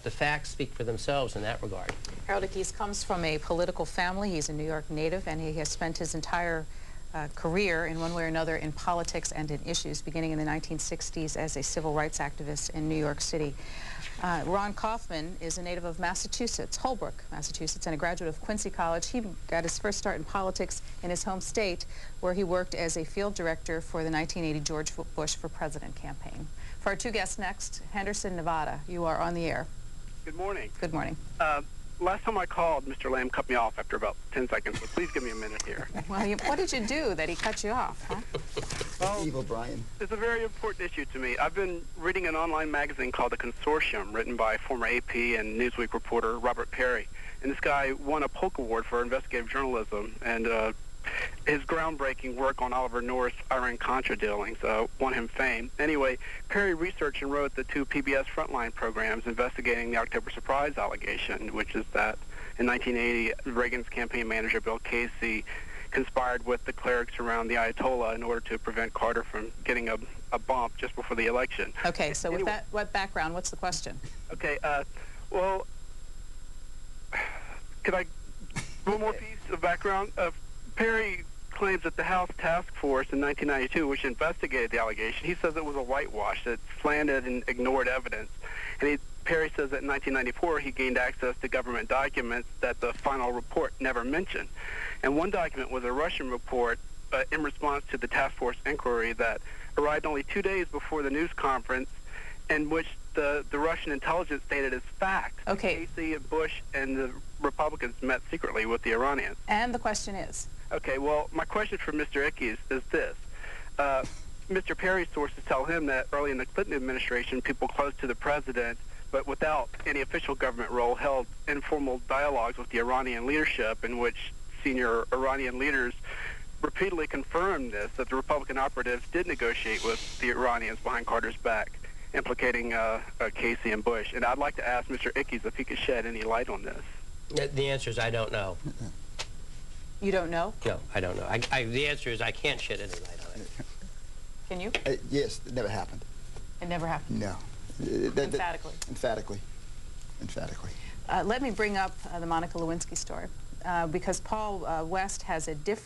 the facts speak for themselves in that regard. Harold Ickes comes from a political family. He's a New York native, and he has spent his entire career in one way or another in politics and in issues, beginning in the 1960s as a civil rights activist in New York City. Ron Kauffman is a native of Massachusetts, Holbrook, Massachusetts, and a graduate of Quincy College. He got his first start in politics in his home state, where he worked as a field director for the 1980 George Bush for President campaign. For our two guests next, Henderson, Nevada, you are on the air. Good morning. Good morning. Last time I called, Mr. Lamb cut me off after about 10 seconds, so please give me a minute here. Well, what did you do that he cut you off, huh? Well, evil Brian. It's a very important issue to me. I've been reading an online magazine called The Consortium, written by former AP and Newsweek reporter Robert Perry. And this guy won a Polk Award for investigative journalism, and his groundbreaking work on Oliver North's Iran-Contra dealings won him fame. Anyway, Perry researched and wrote the two PBS Frontline programs investigating the October surprise allegation, which is that in 1980, Reagan's campaign manager, Bill Casey, conspired with the clerics around the Ayatollah in order to prevent Carter from getting a bump just before the election. Okay, so anyway, with that, what background, what's the question? Okay, well, could I, one more piece of background? Perry claims that the House Task Force in 1992, which investigated the allegation, he says it was a whitewash, that slanted and ignored evidence. And Perry says that in 1994 he gained access to government documents that the final report never mentioned. And one document was a Russian report in response to the task force inquiry that arrived only 2 days before the news conference, in which the Russian intelligence stated as fact. Okay. Casey, Bush, and the Republicans met secretly with the Iranians. And the question is? Okay, well, my question for Mr. Ickes is this. Mr. Perry's sources tell him that early in the Clinton administration, people close to the president, but without any official government role, held informal dialogues with the Iranian leadership in which senior Iranian leaders repeatedly confirmed this, that the Republican operatives did negotiate with the Iranians behind Carter's back, implicating Casey and Bush. And I'd like to ask Mr. Ickes if he could shed any light on this. The answer is I don't know. You don't know? No, I don't know. The answer is I can't shed any light on it. Can you? Yes, it never happened. It never happened? No. Emphatically? Emphatically. Emphatically. Let me bring up the Monica Lewinsky story, because Paul West has a different